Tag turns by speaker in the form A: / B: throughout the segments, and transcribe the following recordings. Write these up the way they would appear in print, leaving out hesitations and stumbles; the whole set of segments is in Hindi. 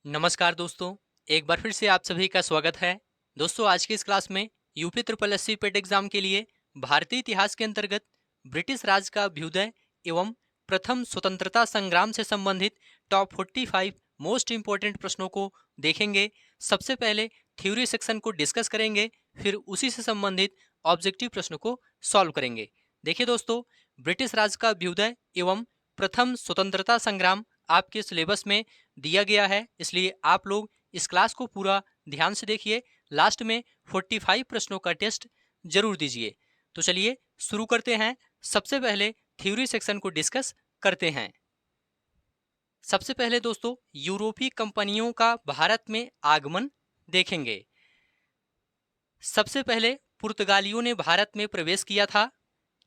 A: नमस्कार दोस्तों, एक बार फिर से आप सभी का स्वागत है। दोस्तों, आज की इस क्लास में यूपी ट्रिपल एससी पेट एग्जाम के लिए भारतीय इतिहास के अंतर्गत ब्रिटिश राज का अभ्युदय एवं प्रथम स्वतंत्रता संग्राम से संबंधित टॉप 45 मोस्ट इंपोर्टेंट प्रश्नों को देखेंगे। सबसे पहले थ्योरी सेक्शन को डिस्कस करेंगे, फिर उसी से संबंधित ऑब्जेक्टिव प्रश्नों को सॉल्व करेंगे। देखिए दोस्तों, ब्रिटिश राज का अभ्युदय एवं प्रथम स्वतंत्रता संग्राम आपके सिलेबस में दिया गया है, इसलिए आप लोग इस क्लास को पूरा ध्यान से देखिए। लास्ट में 45 प्रश्नों का टेस्ट जरूर दीजिए। तो चलिए शुरू करते हैं। सबसे पहले थ्योरी सेक्शन को डिस्कस करते हैं। सबसे पहले दोस्तों, यूरोपीय कंपनियों का भारत में आगमन देखेंगे। सबसे पहले पुर्तगालियों ने भारत में प्रवेश किया था।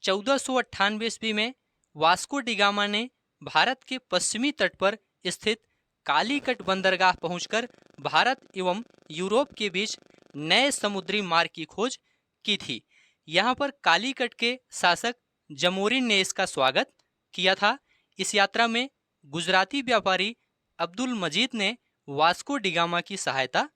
A: 1498 ईस्वी में वास्को डिगामा ने भारत के पश्चिमी तट पर स्थित कालीकट बंदरगाह पहुंचकर भारत एवं यूरोप के बीच नए समुद्री मार्ग की खोज की थी। यहाँ पर कालीकट के शासक जमोरिन ने इसका स्वागत किया था। इस यात्रा में गुजराती व्यापारी अब्दुल मजीद ने वास्को डिगामा की सहायता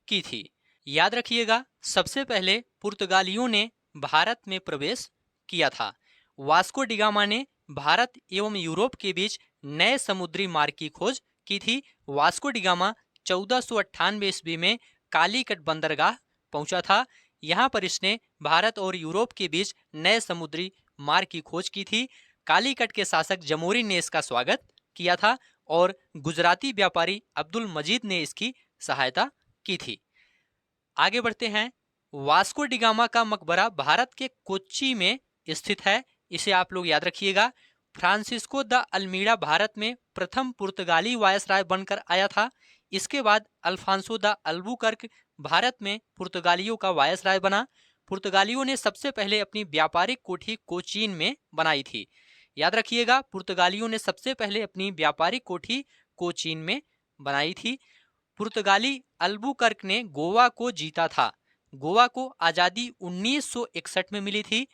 A: की थी। याद रखिएगा, सबसे पहले पुर्तगालियों ने भारत में प्रवेश किया था। वास्को डिगामा ने भारत एवं यूरोप के बीच नए समुद्री मार्ग की खोज की थी। वास्को डिगामा 1498 ईस्वी में कालीकट बंदरगाह पहुंचा था। यहाँ पर इसने भारत और यूरोप के बीच नए समुद्री मार्ग की खोज की थी। कालीकट के शासक जमोरिन ने इसका स्वागत किया था और गुजराती व्यापारी अब्दुल मजीद ने इसकी सहायता की थी। आगे बढ़ते हैं। वास्को डिगामा का मकबरा भारत के कोच्चि में स्थित है, इसे आप लोग याद रखिएगा। फ्रांसिस्को द अल्मीड़ा भारत में प्रथम पुर्तगाली वायसराय बनकर आया था। इसके बाद अल्फांसो द अल्बुकर्क भारत में पुर्तगालियों का वायसराय बना। पुर्तगालियों ने सबसे पहले अपनी व्यापारिक कोठी कोचीन में बनाई थी। याद रखिएगा, पुर्तगालियों ने सबसे पहले अपनी व्यापारिक कोठी कोचीन में बनाई थी। पुर्तगाली अल्बुकर्क ने गोवा को जीता था। गोवा को आज़ादी 1961 में मिली थी।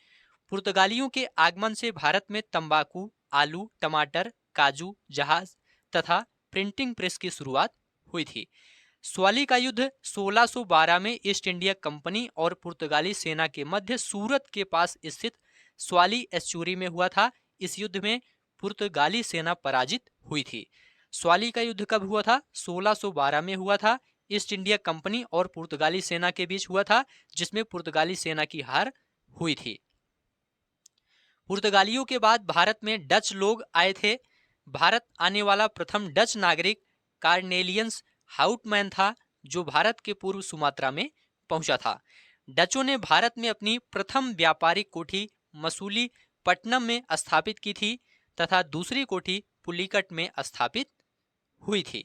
A: पुर्तगालियों के आगमन से भारत में तंबाकू, आलू, टमाटर, काजू, जहाज तथा प्रिंटिंग प्रेस की शुरुआत हुई थी। स्वाली का युद्ध 1612 में ईस्ट इंडिया कंपनी और पुर्तगाली सेना के मध्य सूरत के पास स्थित स्वाली एस्चुरी में हुआ था। इस युद्ध में पुर्तगाली सेना पराजित हुई थी। स्वाली का युद्ध कब हुआ था? 1612 में हुआ था। ईस्ट इंडिया कंपनी और पुर्तगाली सेना के बीच हुआ था, जिसमें पुर्तगाली सेना की हार हुई थी। पुर्तगालियों के बाद भारत में डच लोग आए थे। भारत आने वाला प्रथम डच नागरिक कार्नेलियंस हाउटमैन था, जो भारत के पूर्व सुमात्रा में पहुंचा था। डचों ने भारत में अपनी प्रथम व्यापारिक कोठी मसूलीपट्टनम में स्थापित की थी तथा दूसरी कोठी पुलिकट में स्थापित हुई थी।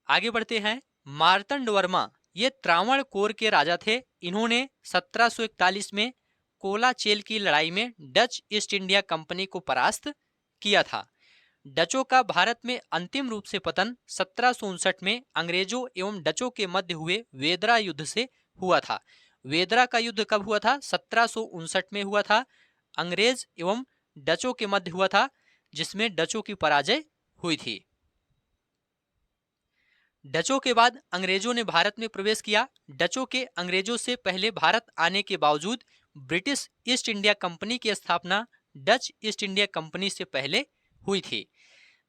A: आगे बढ़ते हैं। मार्तंड वर्मा ये त्रावणकोर के राजा थे। इन्होंने 1741 में कोलाचेल की लड़ाई में डच ईस्ट इंडिया कंपनी को परास्त किया था। डचों का भारत में अंतिम रूप से पतन 1759 में अंग्रेजों एवं डचों के मध्य हुए वेदरा युद्ध से हुआ था। वेदरा का युद्ध कब हुआ था? 1759 में हुआ था। अंग्रेज एवं डचों के मध्य हुआ था, जिसमें डचों की पराजय हुई थी। डचों के बाद अंग्रेजों ने भारत में प्रवेश किया। डचों के अंग्रेजों से पहले भारत आने के बावजूद ब्रिटिश ईस्ट इंडिया कंपनी की स्थापना डच ईस्ट इंडिया कंपनी से पहले हुई थी।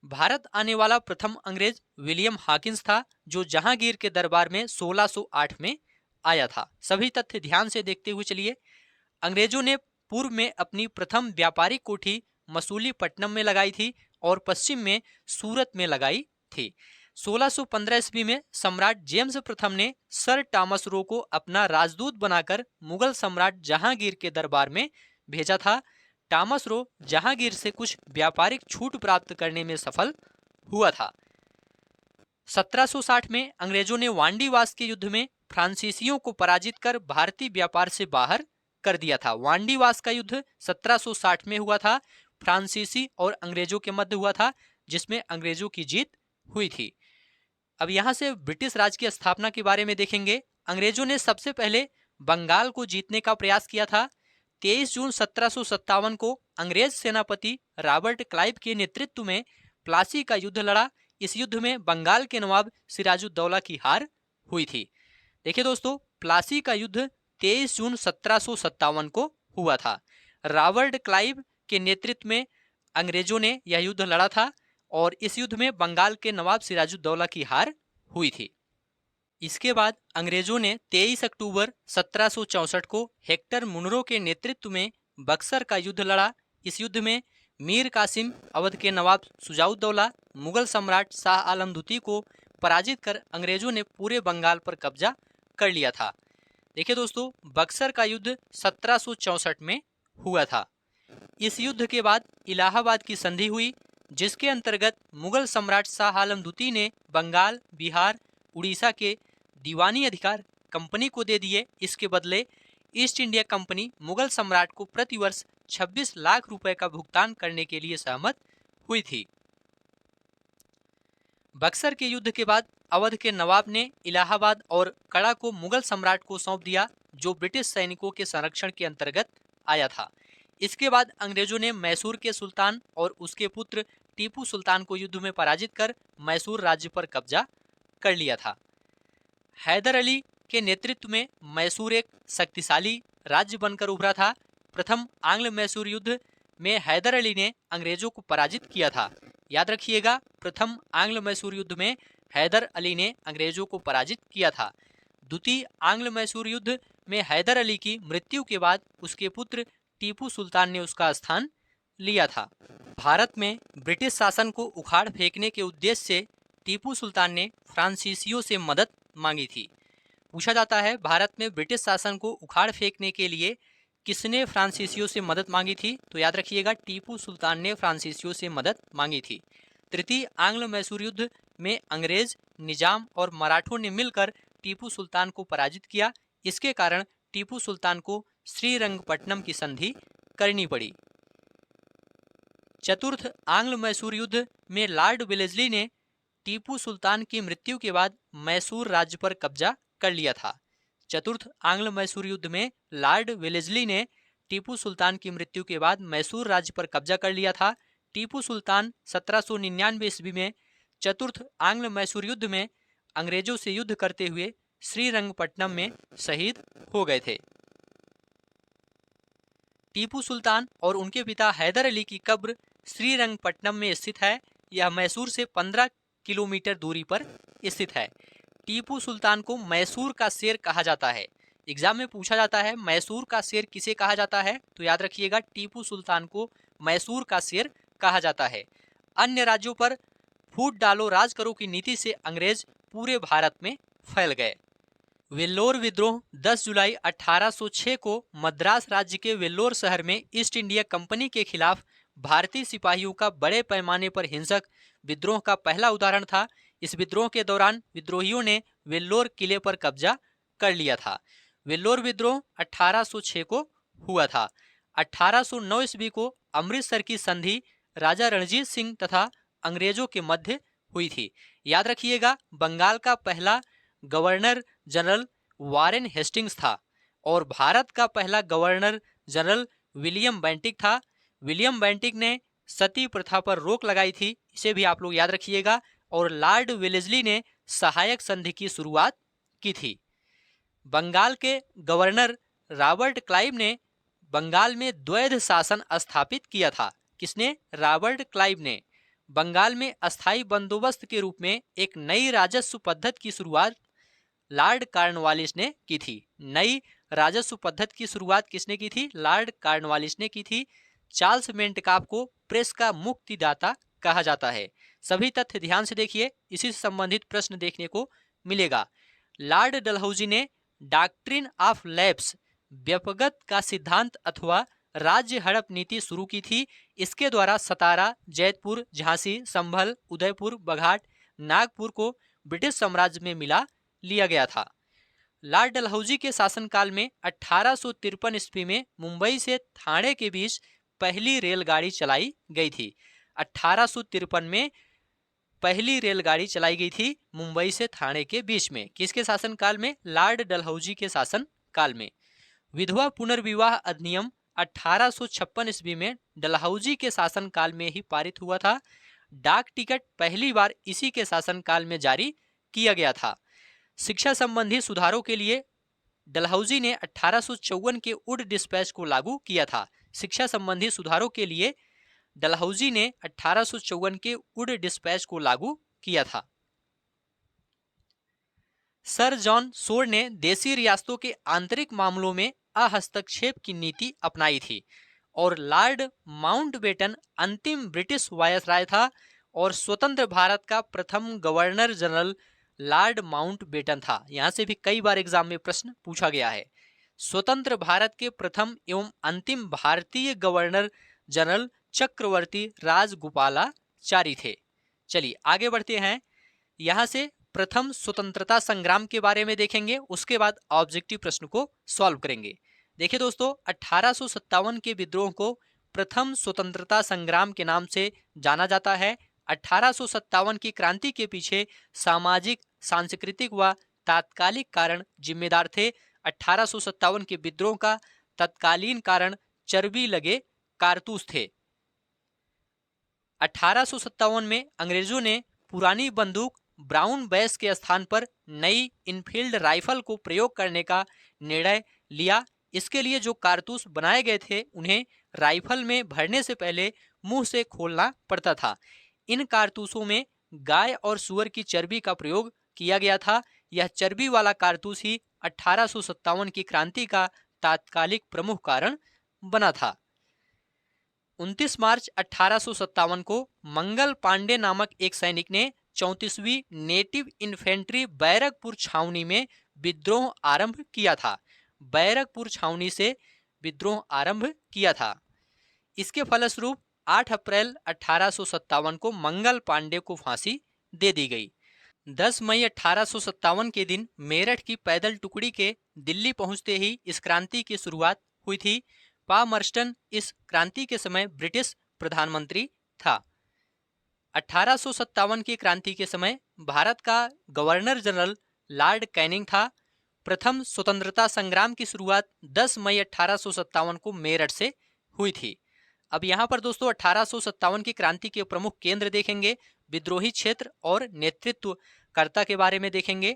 A: भारत आने वाला प्रथम अंग्रेज विलियम हॉकिंस था, जो जहांगीर के दरबार में 1608 में आया था। सभी तथ्य ध्यान से देखते हुए चलिए। अंग्रेजों ने पूर्व में अपनी प्रथम व्यापारिक कोठी मसूलीपट्टनम में लगाई थी और पश्चिम में सूरत में लगाई थी। 1615 ईस्वी में सम्राट जेम्स प्रथम ने सर टॉमस रो को अपना राजदूत बनाकर मुगल सम्राट जहांगीर के दरबार में भेजा था। टॉमस रो जहांगीर से कुछ व्यापारिक छूट प्राप्त करने में सफल हुआ था। 1760 में अंग्रेजों ने वांडीवास के युद्ध में फ्रांसीसियों को पराजित कर भारतीय व्यापार से बाहर कर दिया था। वांडीवास का युद्ध 1760 में हुआ था। फ्रांसीसी और अंग्रेजों के मध्य हुआ था, जिसमें अंग्रेजों की जीत हुई थी। अब यहां से ब्रिटिश राज की स्थापना के बारे में देखेंगे। अंग्रेजों ने सबसे पहले बंगाल को जीतने का प्रयास किया था। 23 जून 1757 को अंग्रेज सेनापति रॉबर्ट क्लाइव के नेतृत्व में प्लासी का युद्ध लड़ा। इस युद्ध में बंगाल के नवाब सिराजुद्दौला की हार हुई थी। देखिए दोस्तों, प्लासी का युद्ध 23 जून 1757 को हुआ था। रॉबर्ट क्लाइव के नेतृत्व में अंग्रेजों ने यह युद्ध लड़ा था और इस युद्ध में बंगाल के नवाब सिराजुद्दौला की हार हुई थी। इसके बाद अंग्रेजों ने 23 अक्टूबर 1764 को हेक्टर मुनरो के नेतृत्व में बक्सर का युद्ध लड़ा। इस युद्ध में मीर कासिम, अवध के नवाब शुजाउद्दौला, मुगल सम्राट शाह आलम द्वितीय को पराजित कर अंग्रेजों ने पूरे बंगाल पर कब्जा कर लिया था। देखिए दोस्तों, बक्सर का युद्ध 1764 में हुआ था। इस युद्ध के बाद इलाहाबाद की संधि हुई, जिसके अंतर्गत मुगल सम्राट शाह आलम द्वितीय ने बंगाल, बिहार, उड़ीसा के दीवानी अधिकार कंपनी को दे दिए। इसके बदले ईस्ट इंडिया कंपनी मुगल सम्राट को प्रतिवर्ष 26 लाख रुपए का भुगतान करने के लिए सहमत हुई थी। बक्सर के युद्ध के बाद अवध के नवाब ने इलाहाबाद और कड़ा को मुगल सम्राट को सौंप दिया, जो ब्रिटिश सैनिकों के संरक्षण के अंतर्गत आया था। इसके बाद अंग्रेजों ने मैसूर के सुल्तान और उसके पुत्र टीपू सुल्तान को युद्ध में पराजित कर मैसूर राज्य पर कब्जा कर लिया था। हैदर अली के नेतृत्व में मैसूर एक शक्तिशाली राज्य बनकर उभरा था। प्रथम आंग्ल मैसूर युद्ध में हैदर अली ने अंग्रेजों को पराजित किया था। याद रखिएगा, प्रथम आंग्ल मैसूर युद्ध में हैदर अली ने अंग्रेजों को पराजित किया था। द्वितीय आंग्ल मैसूर युद्ध में हैदर अली की मृत्यु के बाद उसके पुत्र टीपू सुल्तान ने उसका स्थान लिया था। भारत में ब्रिटिश शासन को उखाड़ फेंकने के उद्देश्य से टीपू सुल्तान ने फ्रांसीसियों से मदद मांगी थी। पूछा जाता है, भारत में ब्रिटिश शासन को उखाड़ फेंकने के लिए किसने फ्रांसीसियों से मदद मांगी थी? तो याद रखिएगा, टीपू सुल्तान ने फ्रांसीसियों से मदद मांगी थी। तृतीय आंग्ल मैसूर युद्ध में अंग्रेज, निजाम और मराठों ने मिलकर टीपू सुल्तान को पराजित किया। इसके कारण टीपू सुल्तान को श्रीरंगपट्टनम की संधि करनी पड़ी। चतुर्थ आंग्ल मैसूर युद्ध में लॉर्ड वेलेस्ली ने टीपू सुल्तान की मृत्यु के बाद मैसूर राज्य पर कब्जा कर लिया था। चतुर्थ आंग्ल मैसूर युद्ध में लॉर्ड वेलेस्ली ने टीपू सुल्तान की मृत्यु के बाद मैसूर राज्य पर कब्जा कर लिया था। टीपू सुल्तान 1799 ईस्वी में चतुर्थ आंग्ल मैसूर युद्ध में अंग्रेजों से युद्ध करते हुए श्रीरंगपट्टनम में शहीद हो गए थे। टीपू सुल्तान और उनके पिता हैदर अली की कब्र श्रीरंगपट्टनम में स्थित है। यह मैसूर से 15 किलोमीटर दूरी पर स्थित है। टीपू सुल्तान को मैसूर का शेर कहा जाता है। एग्जाम में पूछा जाता है, मैसूर का शेर किसे कहा जाता है? तो याद रखिएगा, टीपू सुल्तान को मैसूर का शेर कहा जाता है। अन्य राज्यों पर फूट डालो राज करो की नीति से अंग्रेज पूरे भारत में फैल गए। वेल्लोर विद्रोह 10 जुलाई 1806 को मद्रास राज्य के वेल्लोर शहर में ईस्ट इंडिया कंपनी के खिलाफ भारतीय सिपाहियों का बड़े पैमाने पर हिंसक विद्रोह का पहला उदाहरण था। इस विद्रोह के दौरान विद्रोहियों ने वेल्लोर किले पर कब्जा कर लिया था। वेल्लोर विद्रोह 1806 को हुआ था। 1809 ईस्वी को अमृतसर की संधि राजा रणजीत सिंह तथा अंग्रेजों के मध्य हुई थी। याद रखिएगा, बंगाल का पहला गवर्नर जनरल वारेन हेस्टिंग्स था और भारत का पहला गवर्नर जनरल विलियम बेंटिक था। विलियम बेंटिक ने सती प्रथा पर रोक लगाई थी, इसे भी आप लोग याद रखिएगा। और लॉर्ड वेलेस्ली ने सहायक संधि की शुरुआत की थी। बंगाल के गवर्नर रॉबर्ट क्लाइव ने बंगाल में द्वैध शासन स्थापित किया था। किसने? रॉबर्ट क्लाइव ने बंगाल में अस्थायी बंदोबस्त के रूप में एक नई राजस्व पद्धति की शुरुआत लॉर्ड कॉर्नवालिस ने की थी। नई राजस्व पद्धति की शुरुआत किसने की थी? लॉर्ड कॉर्नवालिस ने की थी। चार्ल्स मेंटकाफ को प्रेस का मुक्तिदाता कहा जाता है। सभी तथ्य ध्यान से देखिए, इसी से संबंधित प्रश्न देखने को मिलेगा। लॉर्ड डलहौजी ने डॉक्ट्रिन ऑफ लैप्स व्यपगत का सिद्धांत अथवा राज्य हड़प नीति शुरू की थी। इसके द्वारा सतारा, जैतपुर, झांसी, संभल, उदयपुर, बघाट, नागपुर को ब्रिटिश साम्राज्य में मिला लिया गया था। लॉर्ड डलहौजी के शासनकाल में 1853 ईस्वी में मुंबई से ठाणे के बीच पहली रेलगाड़ी चलाई गई थी। 1853 में पहली रेलगाड़ी चलाई गई थी मुंबई से ठाणे के बीच में। किसके शासनकाल में? लॉर्ड डलहौजी के शासनकाल में। विधवा पुनर्विवाह अधिनियम 1856 ईस्वी में डलहौजी के शासनकाल में ही पारित हुआ था। डाक टिकट पहली बार इसी के शासनकाल में जारी किया गया था। शिक्षा संबंधी सुधारों के लिए डलहौजी ने 1854 के वुड डिस्पैच को लागू किया था। शिक्षा संबंधी सुधारों के लिए डलहौजी ने 1854 के वुड डिस्पैच को लागू किया था। सर जॉन शोर ने देशी रियासतों के आंतरिक मामलों में हस्तक्षेप की नीति अपनाई थी और लॉर्ड माउंटबेटन अंतिम ब्रिटिश वायसराय था और स्वतंत्र भारत का प्रथम गवर्नर जनरल लॉर्ड माउंटबेटन था। यहां से भी कई बार एग्जाम में प्रश्न पूछा गया है। स्वतंत्र भारत के प्रथम एवं अंतिम भारतीय गवर्नर जनरल चक्रवर्ती राजगोपालाचारी थे। चलिए आगे बढ़ते हैं। यहां से प्रथम स्वतंत्रता संग्राम के बारे में देखेंगे, उसके बाद ऑब्जेक्टिव प्रश्न को सॉल्व करेंगे। देखिए दोस्तों, 1857 के विद्रोह को प्रथम स्वतंत्रता संग्राम के नाम से जाना जाता है। 1857 की क्रांति के पीछे सामाजिक, सांस्कृतिक व तात्कालिक कारण जिम्मेदार थे। 1857 के विद्रोह का तत्कालीन कारण चर्बी लगे कारतूस थे। 1857 में अंग्रेजों ने पुरानी बंदूक ब्राउन बैस के स्थान पर नई इनफील्ड राइफल को प्रयोग करने का निर्णय लिया। इसके लिए जो कारतूस बनाए गए थे उन्हें राइफल में भरने से पहले मुंह से खोलना पड़ता था। इन कारतूसों में गाय और सुअर की चर्बी का प्रयोग किया गया था। यह चर्बी वाला कारतूस ही 1857 की क्रांति का तात्कालिक प्रमुख कारण बना था। 29 मार्च 1857 को मंगल पांडे नामक एक सैनिक ने 34वीं नेटिव इन्फेंट्री बैरकपुर छावनी में विद्रोह आरंभ किया था। बैरकपुर छावनी से विद्रोह आरंभ किया था। इसके फलस्वरूप 8 अप्रैल 1857 को मंगल पांडे को फांसी दे दी गई। 10 मई 1857 के दिन मेरठ की पैदल टुकड़ी के दिल्ली पहुंचते ही इस क्रांति की शुरुआत हुई थी। पामर्स्टन इस क्रांति के समय ब्रिटिश प्रधानमंत्री था। 1857 की क्रांति के समय भारत का गवर्नर जनरल लॉर्ड कैनिंग था। प्रथम स्वतंत्रता संग्राम की शुरुआत 10 मई 1857 को मेरठ से हुई थी। अब यहाँ पर दोस्तों 1857 की क्रांति के प्रमुख केंद्र देखेंगे, विद्रोही क्षेत्र और नेतृत्वकर्ता के बारे में देखेंगे।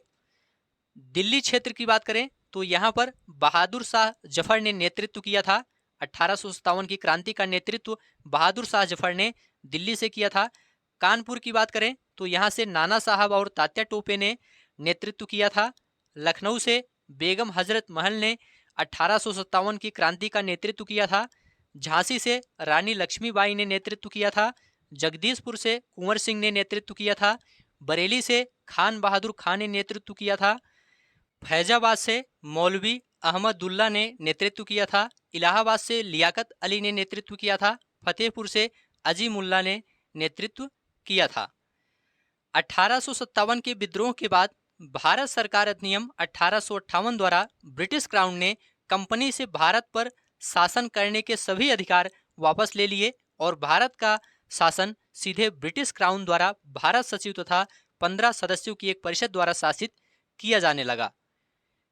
A: दिल्ली क्षेत्र की बात करें तो यहाँ पर बहादुर शाह जफर ने नेतृत्व किया था। 1857 की क्रांति का नेतृत्व बहादुर शाह जफर ने दिल्ली से किया था। कानपुर की बात करें तो यहाँ से नाना साहब और तात्या टोपे ने नेतृत्व किया था। लखनऊ से बेगम हजरत महल ने 1857 की क्रांति का नेतृत्व किया था। झांसी से रानी लक्ष्मीबाई ने नेतृत्व किया था। जगदीशपुर से कुंवर सिंह ने नेतृत्व किया था। बरेली से खान बहादुर खान ने नेतृत्व किया था। फैजाबाद से मौलवी अहमदुल्ला ने नेतृत्व किया था। इलाहाबाद से लियाकत अली ने नेतृत्व किया था। फतेहपुर से अजीमुल्ला ने नेतृत्व किया था। 1857 के विद्रोह के बाद भारत सरकार अधिनियम 1858 द्वारा ब्रिटिश क्राउन ने कंपनी से भारत पर शासन करने के सभी अधिकार वापस ले लिए और भारत का शासन सीधे ब्रिटिश क्राउन द्वारा भारत सचिव तथा 15 सदस्यों की एक परिषद द्वारा शासित किया जाने लगा।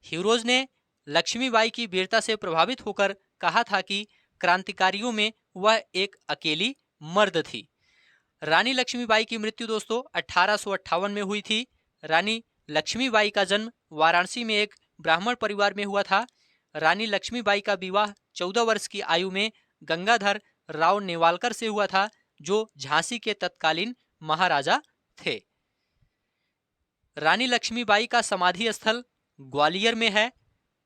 A: हीरोज ने लक्ष्मीबाई की वीरता से प्रभावित होकर कहा था कि क्रांतिकारियों में वह एक अकेली मर्द थी। रानी लक्ष्मीबाई की मृत्यु दोस्तों 1858 में हुई थी। रानी लक्ष्मीबाई का जन्म वाराणसी में एक ब्राह्मण परिवार में हुआ था। रानी लक्ष्मीबाई का विवाह 14 वर्ष की आयु में गंगाधर राव नेवालकर से हुआ था, जो झांसी के तत्कालीन महाराजा थे। रानी लक्ष्मीबाई का समाधि स्थल ग्वालियर में है।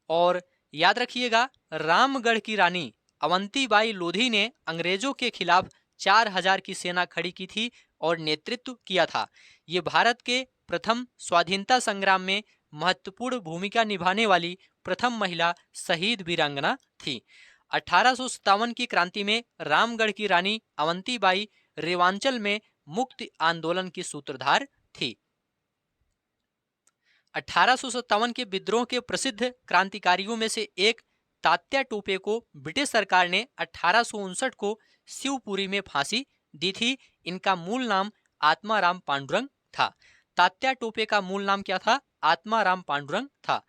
A: और याद रखिएगा, रामगढ़ की रानी अवंतीबाई लोधी ने अंग्रेजों के खिलाफ 4000 की सेना खड़ी की थी और नेतृत्व किया था। ये भारत के प्रथम स्वाधीनता संग्राम में महत्वपूर्ण भूमिका निभाने वाली प्रथम महिला शहीद वीरांगना थी। 1857 की क्रांति में रामगढ़ की रानी अवंतीबाई रेवांचल में मुक्ति आंदोलन की सूत्रधार थी। 1857 के विद्रोह के प्रसिद्ध क्रांतिकारियों में से एक तात्या टोपे को ब्रिटिश सरकार ने 1859 को शिवपुरी में फांसी दी थी। इनका मूल नाम आत्माराम पांडुरंग था। तात्या टोपे का मूल नाम क्या था? आत्माराम पांडुरंग था।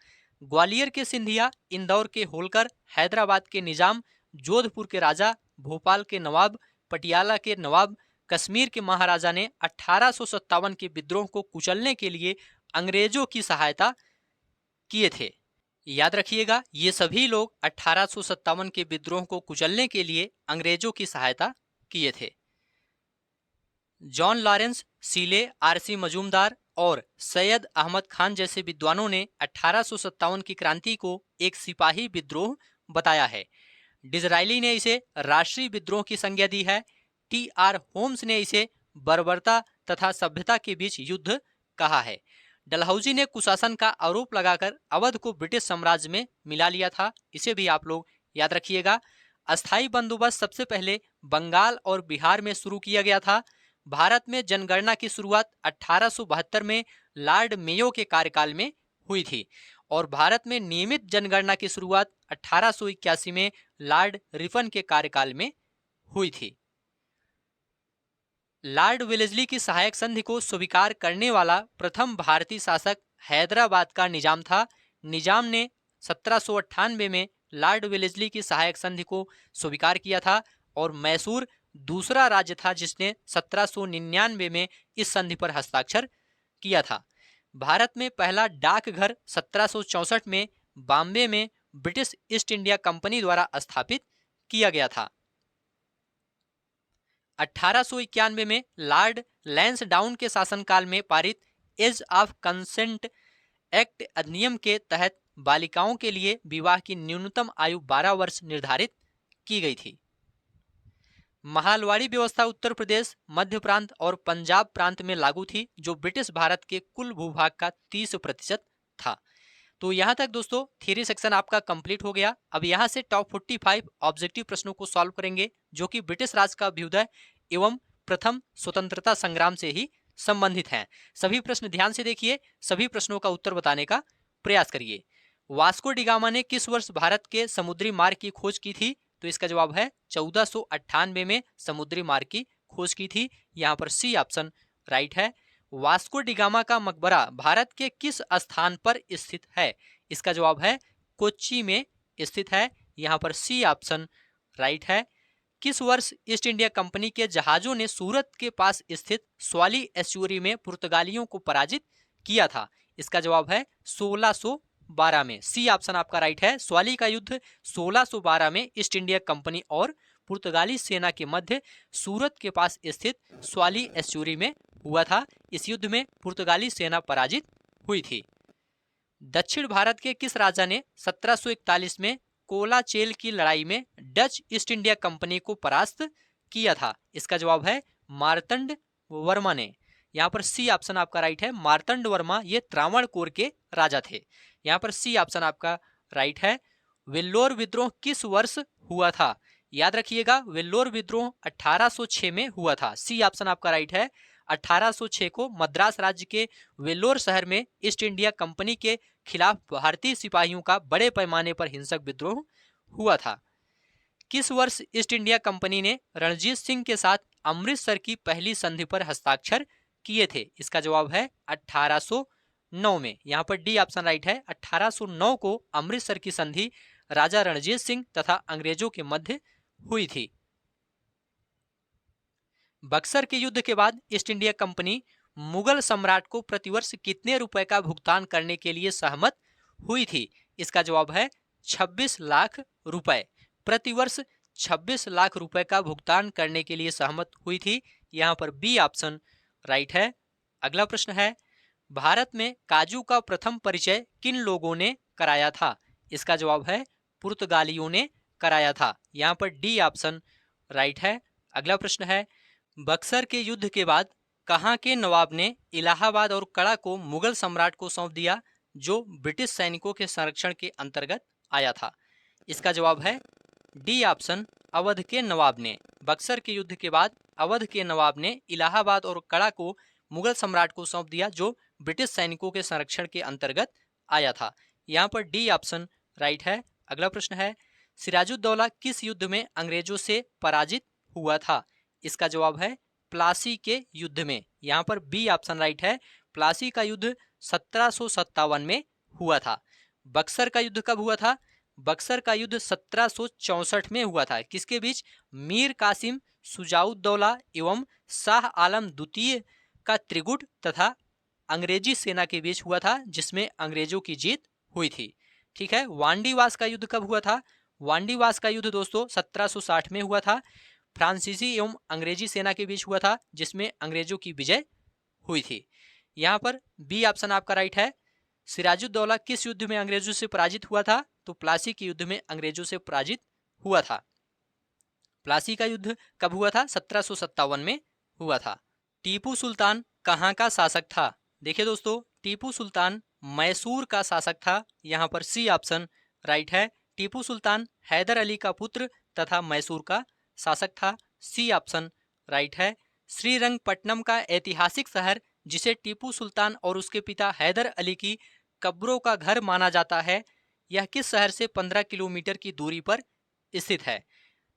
A: ग्वालियर के सिंधिया, इंदौर के होलकर, हैदराबाद के निजाम, जोधपुर के राजा, भोपाल के नवाब, पटियाला के नवाब, कश्मीर के महाराजा ने 1857 के विद्रोह को कुचलने के लिए अंग्रेजों की सहायता किए थे। याद रखिएगा, ये सभी लोग 1857 के विद्रोह को कुचलने के लिए अंग्रेजों की सहायता किए थे। जॉन लॉरेंस, सीले, आरसी मजूमदार और सैयद अहमद खान जैसे विद्वानों ने 1857 की क्रांति को एक सिपाही विद्रोह बताया है। डिज़रायली ने इसे राष्ट्रीय विद्रोह की संज्ञा दी है। टी.आर. होम्स ने इसे बर्बरता तथा सभ्यता के बीच युद्ध कहा है। डलहौजी ने कुशासन का आरोप लगाकर अवध को ब्रिटिश साम्राज्य में मिला लिया था। इसे भी आप लोग याद रखिएगा। अस्थायी बंदोबस्त सबसे पहले बंगाल और बिहार में शुरू किया गया था। भारत में जनगणना की शुरुआत 1872 में लॉर्ड मेयो के कार्यकाल में हुई थी और भारत में नियमित जनगणना की शुरुआत 1881 में लॉर्ड रिपन के कार्यकाल में हुई थी। लॉर्ड वेलेस्ली की सहायक संधि को स्वीकार करने वाला प्रथम भारतीय शासक हैदराबाद का निजाम था। निजाम ने 1798 में लॉर्ड वेलेस्ली की सहायक संधि को स्वीकार किया था और मैसूर दूसरा राज्य था जिसने 1799 में इस संधि पर हस्ताक्षर किया था। भारत में पहला डाकघर 1764 में बॉम्बे में ब्रिटिश ईस्ट इंडिया कंपनी द्वारा स्थापित किया गया था। 1891 में लॉर्ड लैंसडाउन के शासनकाल में पारित एज ऑफ कंसेंट एक्ट अधिनियम के तहत बालिकाओं के लिए विवाह की न्यूनतम आयु 12 वर्ष निर्धारित की गई थी। महालवाड़ी व्यवस्था उत्तर प्रदेश, मध्य प्रांत और पंजाब प्रांत में लागू थी, जो ब्रिटिश भारत के कुल भूभाग का 30% था। तो यहाँ तक दोस्तों थ्योरी सेक्शन आपका कंप्लीट हो गया। अब यहाँ से टॉप 45 ऑब्जेक्टिव प्रश्नों को सॉल्व करेंगे, जो कि ब्रिटिश राज का अभ्युदय एवं प्रथम स्वतंत्रता संग्राम से ही संबंधित हैं। सभी प्रश्न ध्यान से देखिए, सभी प्रश्नों का उत्तर बताने का प्रयास करिए। वास्को डी गामा ने किस वर्ष भारत के समुद्री मार्ग की खोज की थी? तो इसका जवाब है 1498 में समुद्री मार्ग की खोज की थी। यहाँ पर सी ऑप्शन राइट है। वास्को डी गामा का मकबरा भारत के किस स्थान पर स्थित है? इसका जवाब है कोच्चि में स्थित है। यहाँ पर सी ऑप्शन राइट है। किस वर्ष ईस्ट इंडिया कंपनी के जहाजों ने सूरत के पास स्थित स्वाली एस्चुरी में पुर्तगालियों को पराजित किया था? इसका जवाब है 1612 में। सी ऑप्शन आपका राइट है। स्वाली का युद्ध 1612 में ईस्ट इंडिया कंपनी और पुर्तगाली सेना के मध्य सूरत के पास स्थित स्वाली एस्चुरी में हुआ था। इस युद्ध में पुर्तगाली सेना पराजित हुई थी। दक्षिण भारत के किस राजा ने 1741 में कोलाचेल की लड़ाई में डच ईस्ट इंडिया कंपनी को परास्त किया था? इसका जवाब है मार्तंड वर्मा ने। यहाँ पर सी ऑप्शन आपका राइट है। मार्तंड वर्मा ये त्रावणकोर के राजा थे। यहाँ पर सी ऑप्शन आपका राइट है। वेल्लोर विद्रोह किस वर्ष हुआ था? याद रखिएगा, वेल्लोर विद्रोह 1806 में हुआ था। सी ऑप्शन आपका राइट है। 1806 को मद्रास राज्य के वेल्लोर शहर में ईस्ट इंडिया कंपनी के खिलाफ भारतीय सिपाहियों का बड़े पैमाने पर हिंसक विद्रोह हुआ था। किस वर्ष ईस्ट इंडिया कंपनी ने रणजीत सिंह के साथ अमृतसर की पहली संधि पर हस्ताक्षर किए थे? इसका जवाब है 1809 में। यहाँ पर डी ऑप्शन राइट है। 1809 को अमृतसर की संधि राजा रणजीत सिंह तथा अंग्रेजों के मध्य हुई थी। बक्सर के युद्ध के बाद ईस्ट इंडिया कंपनी मुगल सम्राट को प्रतिवर्ष कितने रुपए का भुगतान करने के लिए सहमत हुई थी? इसका जवाब है 26 लाख रुपए। प्रतिवर्ष 26 लाख रुपए का भुगतान करने के लिए सहमत हुई थी। यहाँ पर बी ऑप्शन राइट है। अगला प्रश्न है, भारत में काजू का प्रथम परिचय किन लोगों ने कराया था? इसका जवाब है पुर्तगालियों ने कराया था। यहाँ पर डी ऑप्शन राइट है। अगला प्रश्न है, बक्सर के युद्ध के बाद कहाँ के नवाब ने इलाहाबाद और कड़ा को मुगल सम्राट को सौंप दिया, जो ब्रिटिश सैनिकों के संरक्षण के अंतर्गत आया था? इसका जवाब है डी ऑप्शन अवध के नवाब ने। बक्सर के युद्ध के बाद अवध के नवाब ने इलाहाबाद और कड़ा को मुगल सम्राट को सौंप दिया, जो ब्रिटिश सैनिकों के संरक्षण के अंतर्गत आया था। यहाँ पर डी ऑप्शन राइट है। अगला प्रश्न है, सिराजुद्दौला किस युद्ध में अंग्रेजों से पराजित हुआ था? इसका जवाब है प्लासी के युद्ध में। यहाँ पर बी ऑप्शन राइट है। प्लासी का युद्ध 1757 में हुआ था। बक्सर का युद्ध कब हुआ था? बक्सर का युद्ध 1764 में हुआ था। किसके बीच? मीर कासिम शुजाउद्दौला एवं शाह आलम द्वितीय का त्रिगुट तथा अंग्रेजी सेना के बीच हुआ था, जिसमें अंग्रेजों की जीत हुई थी। ठीक है। वांडीवास का युद्ध कब हुआ था? वांडीवास का युद्ध दोस्तों 1760 में हुआ था। फ्रांसीसी एवं अंग्रेजी सेना के बीच हुआ था, जिसमें अंग्रेजों की विजय हुई थी। यहाँ पर बी ऑप्शन आपका राइट है। सिराजुद्दौला किस युद्ध में अंग्रेजों से पराजित हुआ था? तो प्लासी के युद्ध में अंग्रेजों से पराजित हुआ था। प्लासी का युद्ध कब हुआ था? 1757 में हुआ था। टीपू सुल्तान कहाँ का शासक था? देखिए दोस्तों, टीपू सुल्तान मैसूर का शासक था। यहाँ पर सी ऑप्शन राइट है। टीपू सुल्तान हैदर अली का पुत्र तथा मैसूर का शासक था। सी ऑप्शन राइट है। श्रीरंगपट्टनम का ऐतिहासिक शहर, जिसे टीपू सुल्तान और उसके पिता हैदर अली की कब्रों का घर माना जाता है, यह किस शहर से 15 किलोमीटर की दूरी पर स्थित है?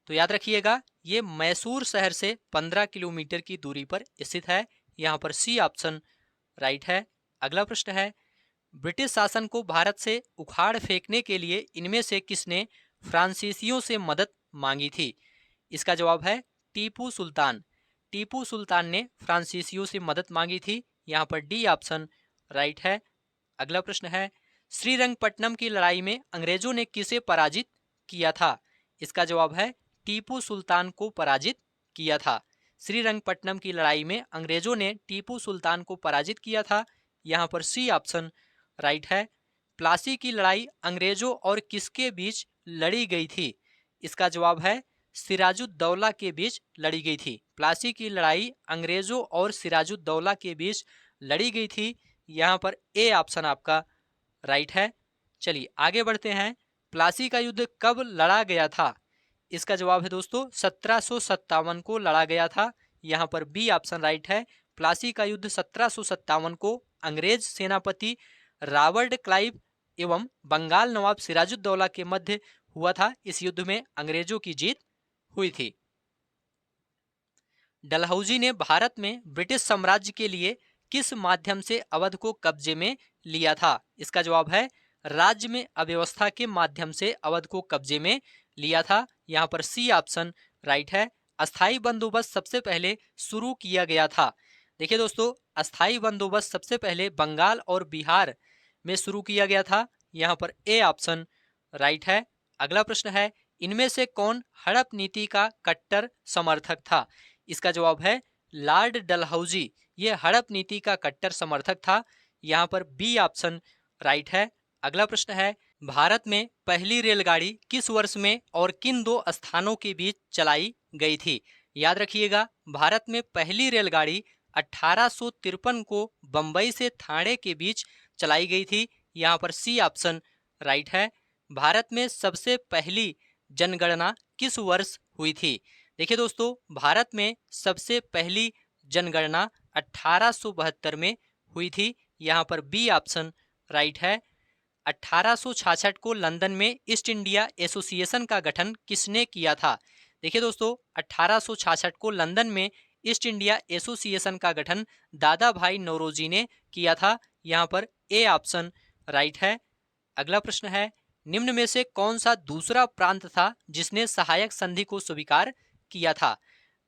A: तो याद रखिएगा, ये मैसूर शहर से 15 किलोमीटर की दूरी पर स्थित है। यहाँ पर सी ऑप्शन राइट है। अगला प्रश्न है, ब्रिटिश शासन को भारत से उखाड़ फेंकने के लिए इनमें से किसने फ्रांसीसियों से मदद मांगी थी? इसका जवाब है टीपू सुल्तान। टीपू सुल्तान ने फ्रांसीसियों से मदद मांगी थी। यहाँ पर डी ऑप्शन राइट है। अगला प्रश्न है, श्रीरंगपट्टनम की लड़ाई में अंग्रेजों ने किसे पराजित किया था? इसका जवाब है टीपू सुल्तान को पराजित किया था। श्रीरंगपट्टनम की लड़ाई में अंग्रेजों ने टीपू सुल्तान को पराजित किया था। यहाँ पर सी ऑप्शन राइट है। प्लासी की लड़ाई अंग्रेजों और किसके बीच लड़ी गई थी? इसका जवाब है सिराजुद्दौला के बीच लड़ी गई थी। प्लासी की लड़ाई अंग्रेजों और सिराजुद्दौला के बीच लड़ी गई थी। यहाँ पर ए ऑप्शन आपका राइट है। चलिए आगे बढ़ते हैं। प्लासी का युद्ध कब लड़ा गया था? इसका जवाब है दोस्तों 1757 को लड़ा गया था। यहाँ पर बी ऑप्शन राइट है। प्लासी का युद्ध 1757 को अंग्रेज सेनापति रॉबर्ट क्लाइव एवं बंगाल नवाब सिराजुद्दौला के मध्य हुआ था। इस युद्ध में अंग्रेजों की जीत हुई थी। डलहौजी ने भारत में ब्रिटिश साम्राज्य के लिए किस माध्यम से अवध को कब्जे में लिया था? इसका जवाब है राज्य में अव्यवस्था के माध्यम से अवध को कब्जे में लिया था। यहाँ पर सी ऑप्शन राइट है। अस्थाई बंदोबस्त सबसे पहले शुरू किया गया था। देखिए दोस्तों, अस्थाई बंदोबस्त सबसे पहले बंगाल और बिहार में शुरू किया गया था। यहाँ पर ए ऑप्शन राइट है। अगला प्रश्न है, इनमें से कौन हड़प नीति का कट्टर समर्थक था? इसका जवाब है लॉर्ड डलहौजी। ये हड़प नीति का कट्टर समर्थक था। यहाँ पर बी ऑप्शन राइट है। अगला प्रश्न है, भारत में पहली रेलगाड़ी किस वर्ष में और किन दो स्थानों के बीच चलाई गई थी? याद रखिएगा, भारत में पहली रेलगाड़ी 1853 को बंबई से ठाणे के बीच चलाई गई थी। यहाँ पर सी ऑप्शन राइट है। भारत में सबसे पहली जनगणना किस वर्ष हुई थी? देखिए दोस्तों, भारत में सबसे पहली जनगणना 1872 में हुई थी। यहाँ पर बी ऑप्शन राइट है। 1866 को लंदन में ईस्ट इंडिया एसोसिएशन का गठन किसने किया था? देखिए दोस्तों, 1866 को लंदन में ईस्ट इंडिया एसोसिएशन का गठन दादा भाई नौरोजी ने किया था। यहाँ पर ए ऑप्शन राइट है। अगला प्रश्न है, निम्न में से कौन सा दूसरा प्रांत था जिसने सहायक संधि को स्वीकार किया था?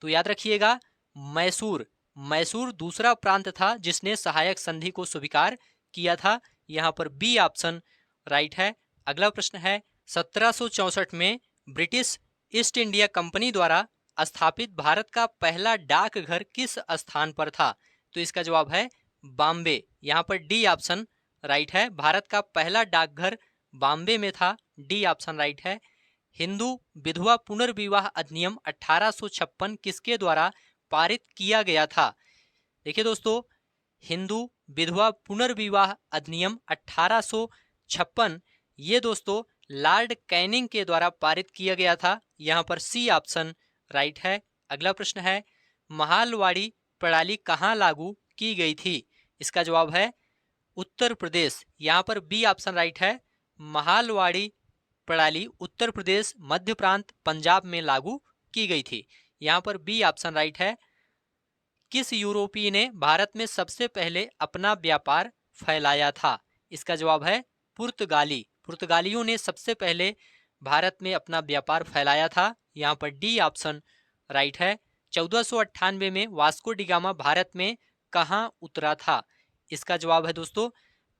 A: तो याद रखिएगा, मैसूर। मैसूर दूसरा प्रांत था जिसने सहायक संधि को स्वीकार किया था। यहाँ पर बी ऑप्शन राइट है। अगला प्रश्न है, 1764 में ब्रिटिश ईस्ट इंडिया कंपनी द्वारा स्थापित भारत का पहला डाकघर किस स्थान पर था? तो इसका जवाब है बॉम्बे। यहाँ पर डी ऑप्शन राइट है। भारत का पहला डाकघर बॉम्बे में था। डी ऑप्शन राइट है। हिंदू विधवा पुनर्विवाह अधिनियम 1856 किसके द्वारा पारित किया गया था? देखिए दोस्तों, हिंदू विधवा पुनर्विवाह अधिनियम 1856 ये दोस्तों लॉर्ड कैनिंग के द्वारा पारित किया गया था। यहाँ पर सी ऑप्शन राइट है। अगला प्रश्न है, महालवाड़ी प्रणाली कहाँ लागू की गई थी? इसका जवाब है उत्तर प्रदेश। यहाँ पर बी ऑप्शन राइट है। महालवाड़ी प्रणाली उत्तर प्रदेश, मध्य प्रांत, पंजाब में लागू की गई थी। यहाँ पर बी ऑप्शन राइट है। किस यूरोपीय ने भारत में सबसे पहले अपना व्यापार फैलाया था? इसका जवाब है पुर्तगाली। पुर्तगालियों ने सबसे पहले भारत में अपना व्यापार फैलाया था? यहाँ पर डी ऑप्शन राइट है। 1498 में वास्को डी गामा भारत में कहाँ उतरा था? इसका जवाब है दोस्तों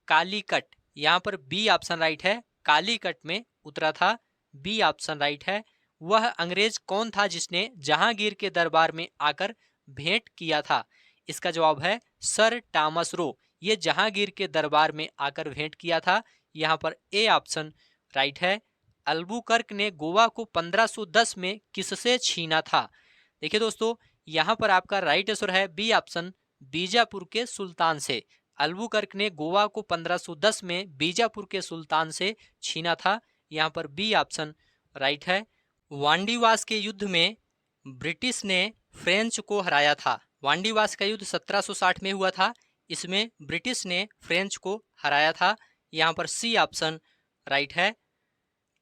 A: कालीकट। यहाँ पर बी ऑप्शन राइट है, कालीकट में उतरा था। बी ऑप्शन राइट है। वह अंग्रेज कौन था जिसने जहांगीर के दरबार में आकर भेंट किया था? इसका जवाब है सर टॉमस रो। ये जहांगीर के दरबार में आकर भेंट किया था। यहाँ पर ए ऑप्शन राइट है। अल्बुकर्क ने गोवा को 1510 में किससे छीना था? देखिए दोस्तों, यहाँ पर आपका राइट आंसर है बी ऑप्शन, बीजापुर के सुल्तान से। अल्बुकर्क ने गोवा को 1510 में बीजापुर के सुल्तान से छीना था। यहाँ पर बी ऑप्शन राइट है। वांडीवास के युद्ध में ब्रिटिश ने फ्रेंच को हराया था। वांडीवास का युद्ध 1760 में हुआ था। इसमें ब्रिटिश ने फ्रेंच को हराया था। यहाँ पर सी ऑप्शन राइट है।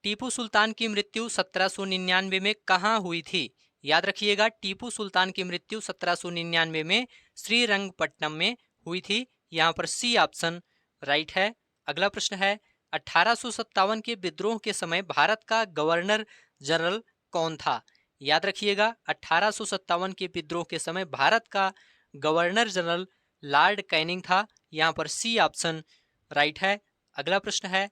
A: टीपू सुल्तान की मृत्यु 1799 में कहाँ हुई थी? याद रखिएगा, टीपू सुल्तान की मृत्यु 1799 में श्रीरंगपट्टनम में हुई थी। यहाँ पर सी ऑप्शन राइट है। अगला प्रश्न है 1857 के विद्रोह के समय भारत का गवर्नर जनरल कौन था? याद रखिएगा, 1857 के विद्रोह के समय भारत का गवर्नर जनरल लॉर्ड कैनिंग था। यहाँ पर सी ऑप्शन राइट है। अगला प्रश्न है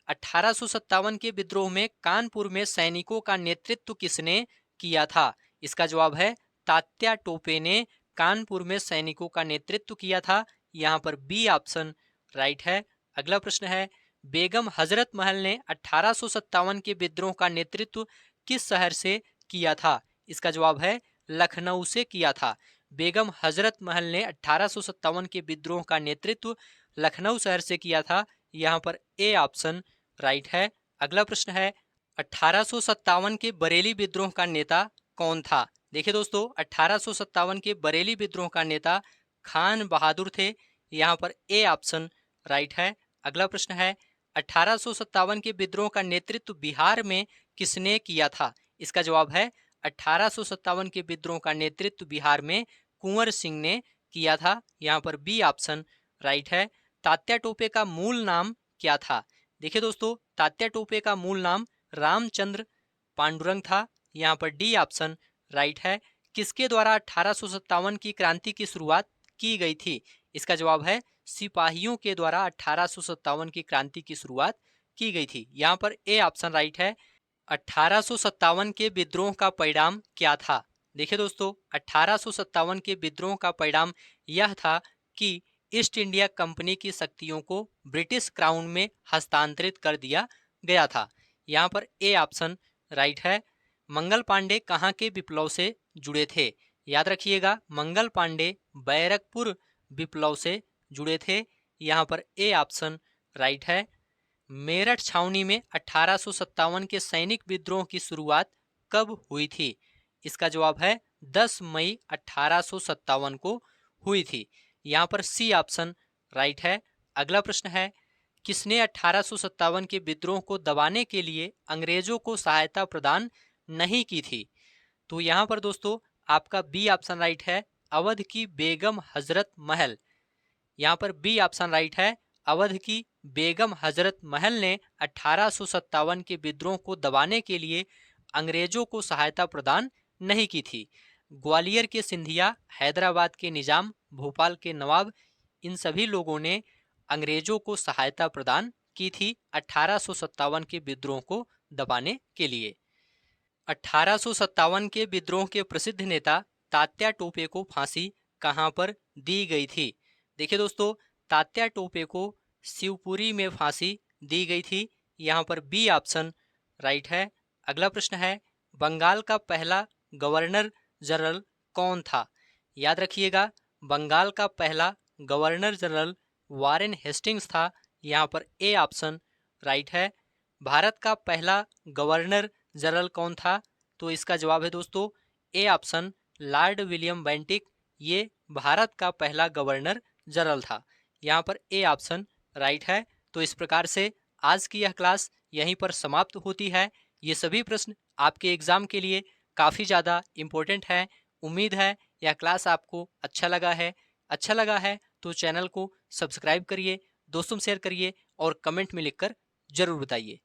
A: 1857 के विद्रोह में कानपुर में सैनिकों का नेतृत्व किसने किया था? इसका जवाब है तात्या टोपे ने कानपुर में सैनिकों का नेतृत्व किया था। यहाँ पर बी ऑप्शन राइट है। अगला प्रश्न है बेगम हजरत महल ने 1857 के विद्रोह का नेतृत्व किस शहर से किया था? इसका जवाब है लखनऊ से किया था। बेगम हजरत महल ने 1857 के विद्रोह का नेतृत्व लखनऊ शहर से किया था। यहाँ पर ए ऑप्शन राइट है। अगला प्रश्न है 1857 के बरेली विद्रोह का नेता कौन था? देखिए दोस्तों, 1857 के बरेली विद्रोह का नेता खान बहादुर थे। यहाँ पर ए ऑप्शन राइट है। अगला प्रश्न है 1857 के विद्रोह का नेतृत्व बिहार में किसने किया था? इसका जवाब है 1857 के विद्रोह का नेतृत्व बिहार में कुंवर सिंह ने किया था। यहाँ पर बी ऑप्शन राइट है। तात्या टोपे का मूल नाम क्या था? देखिए दोस्तों, तात्या टोपे का मूल नाम रामचंद्र पांडुरंग था। यहाँ पर डी ऑप्शन राइट है। किसके द्वारा 1857 की क्रांति की शुरुआत की गई थी? इसका जवाब है सिपाहियों के द्वारा 1857 की क्रांति की शुरुआत की गई थी। यहाँ पर ए ऑप्शन राइट है। 1857 के विद्रोह का परिणाम क्या था? देखिए दोस्तों, 1857 के विद्रोह का परिणाम यह था कि ईस्ट इंडिया कंपनी की शक्तियों को ब्रिटिश क्राउन में हस्तांतरित कर दिया गया था। यहाँ पर ए ऑप्शन राइट है। मंगल पांडे कहाँ के विप्लव से जुड़े थे? याद रखिएगा, मंगल पांडे बैरकपुर विप्लव से जुड़े थे। यहाँ पर ए ऑप्शन राइट है। मेरठ छावनी में 1857 के सैनिक विद्रोह की शुरुआत कब हुई थी? इसका जवाब है 10 मई 1857 को हुई थी। यहाँ पर सी ऑप्शन राइट है। अगला प्रश्न है किसने 1857 के विद्रोह को दबाने के लिए अंग्रेजों को सहायता प्रदान नहीं की थी? तो यहाँ पर दोस्तों आपका बी ऑप्शन राइट है, अवध की बेगम हजरत महल। यहाँ पर बी ऑप्शन राइट है। अवध की बेगम हजरत महल ने 1857 के विद्रोह को दबाने के लिए अंग्रेजों को सहायता प्रदान नहीं की थी। ग्वालियर के सिंधिया, हैदराबाद के निजाम, भोपाल के नवाब, इन सभी लोगों ने अंग्रेजों को सहायता प्रदान की थी 1857 के विद्रोह को दबाने के लिए। 1857 के विद्रोह के प्रसिद्ध नेता तात्या टोपे को फांसी कहाँ पर दी गई थी? देखिए दोस्तों, तात्या टोपे को शिवपुरी में फांसी दी गई थी। यहाँ पर बी ऑप्शन राइट है। अगला प्रश्न है बंगाल का पहला गवर्नर जनरल कौन था? याद रखिएगा, बंगाल का पहला गवर्नर जनरल वारेन हेस्टिंग्स था। यहाँ पर ए ऑप्शन राइट है। भारत का पहला गवर्नर जनरल कौन था? तो इसका जवाब है दोस्तों A option, Lord William Bentinck. ये भारत का पहला गवर्नर जनरल था। यहाँ पर ए ऑप्शन राइट है। तो इस प्रकार से आज की यह क्लास यहीं पर समाप्त होती है। ये सभी प्रश्न आपके एग्जाम के लिए काफ़ी ज़्यादा इम्पोर्टेंट है। उम्मीद है यह क्लास आपको अच्छा लगा है। तो चैनल को सब्सक्राइब करिए, दोस्तों में शेयर करिए और कमेंट में लिखकर जरूर बताइए।